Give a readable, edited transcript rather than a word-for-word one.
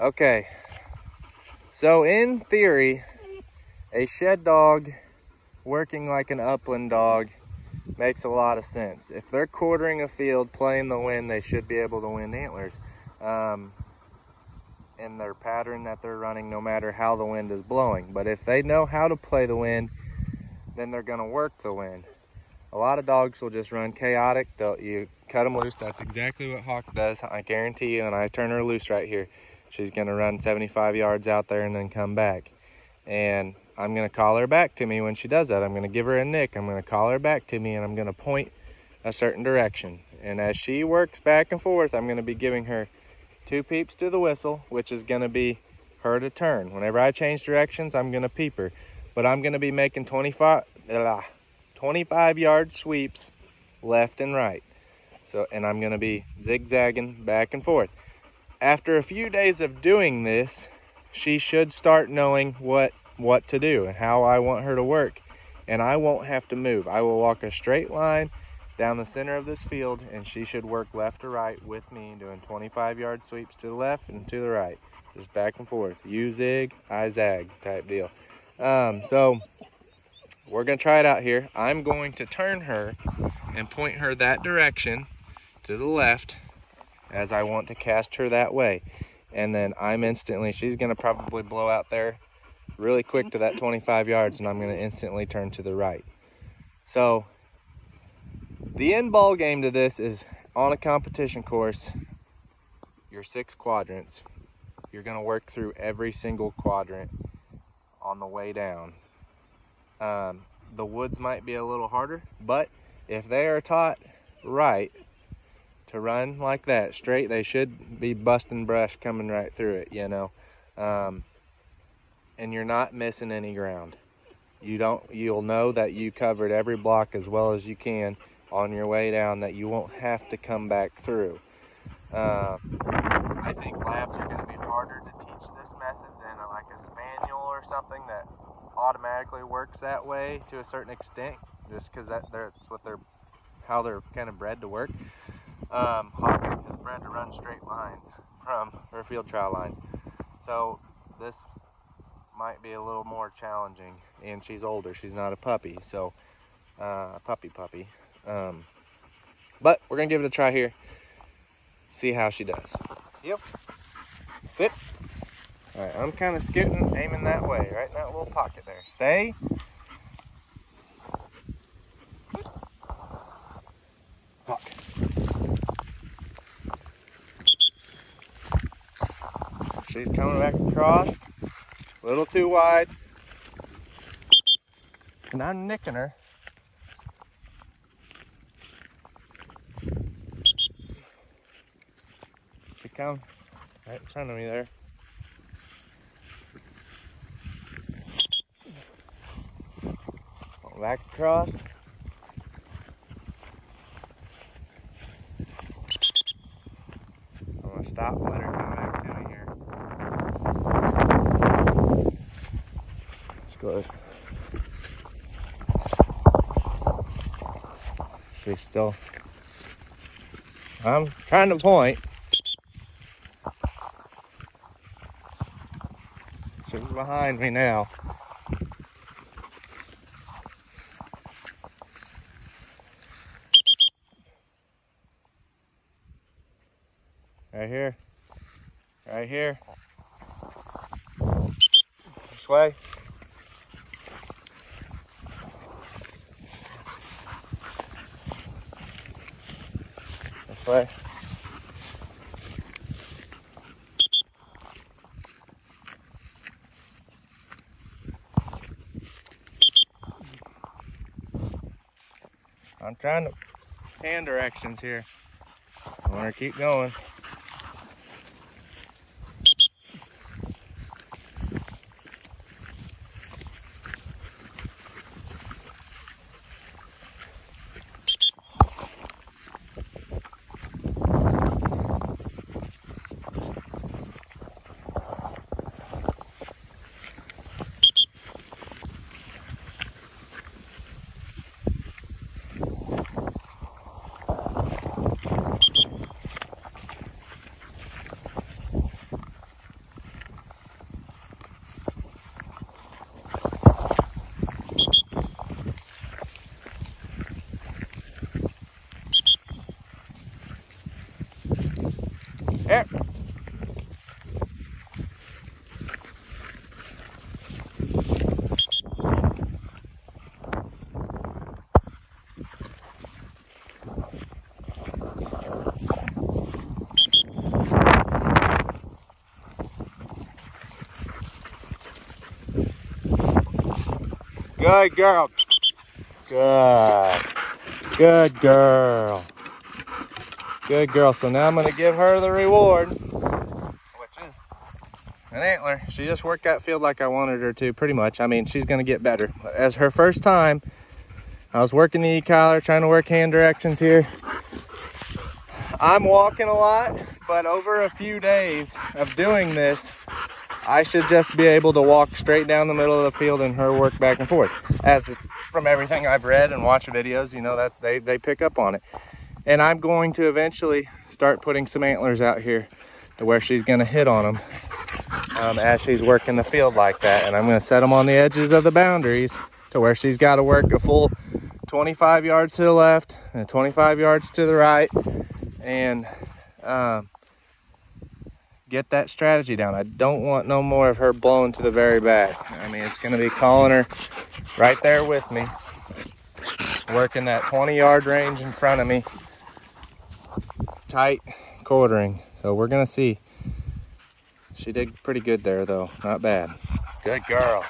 Okay, so in theory, a shed dog working like an upland dog makes a lot of sense. If they're quartering a field, playing the wind, they should be able to win antlers in their pattern that they're running, no matter how the wind is blowing. But if they know how to play the wind, then they're gonna work the wind. A lot of dogs will just run chaotic. You cut them loose. That's exactly what Hawk does. I guarantee you, and I turn her loose right here, she's gonna run 75 yards out there and then come back. And I'm gonna call her back to me when she does that. I'm gonna give her a nick. I'm gonna call her back to me and I'm gonna point a certain direction. And as she works back and forth, I'm gonna be giving her 2 peeps to the whistle, which is gonna be her to turn. Whenever I change directions, I'm gonna peep her. But I'm gonna be making 25-yard sweeps left and right. So, and I'm gonna be zigzagging back and forth. After a few days of doing this, she should start knowing what to do and how I want her to work. And I won't have to move. I will walk a straight line down the center of this field and she should work left to right with me, doing 25-yard sweeps to the left and to the right. Just back and forth. You zig, I zag type deal. So we're gonna try it out here. I'm going to turn her and point her that direction to the left as I want to cast her that way. And then she's gonna probably blow out there really quick to that 25 yards and I'm gonna instantly turn to the right. So the end ball game to this is on a competition course, your 6 quadrants. You're gonna work through every single quadrant on the way down. The woods might be a little harder, but if they are taught right to run like that straight, they should be busting brush coming right through it, you know. And you're not missing any ground. You'll know that you covered every block as well as you can on your way down, that you won't have to come back through. I think labs are going to be harder to teach this method than like a spaniel or something that automatically works that way to a certain extent, just because that's how they're kind of bred to work. Hawk is bred to run straight lines from her field trial lines, so this might be a little more challenging, and she's older, she's not a puppy, so puppy. But we're gonna give it a try here, see how she does. Yep. Sit. All right, I'm kind of scooting, aiming that way, right in that little pocket there. Stay. Hawk. She's coming back across, a little too wide. And I'm nicking her. She come right in front of me there. Back across. I'm gonna stop and let her come back to me here. Let's go. She's still. I'm trying to point. She's behind me now. Right here. Right here. This way. This way. I'm trying to hand directions here. I want her to keep going. Here. Good girl. Good. Good girl. Good girl. So now I'm going to give her the reward, which is an antler. She just worked that field like I wanted her to, pretty much. I mean, she's going to get better. As her first time, I was working the e-collar, trying to work hand directions here. I'm walking a lot, but over a few days of doing this, I should just be able to walk straight down the middle of the field and her work back and forth. As from everything I've read and watched videos, you know, that's they pick up on it. And I'm going to eventually start putting some antlers out here to where she's going to hit on them as she's working the field like that. And I'm going to set them on the edges of the boundaries to where she's got to work a full 25 yards to the left and 25 yards to the right, and get that strategy down. I don't want no more of her blown to the very back. I mean, it's going to be calling her right there with me, working that 20-yard range in front of me, tight quartering. So we're going to see. She did pretty good there, though. Not bad. Good girl.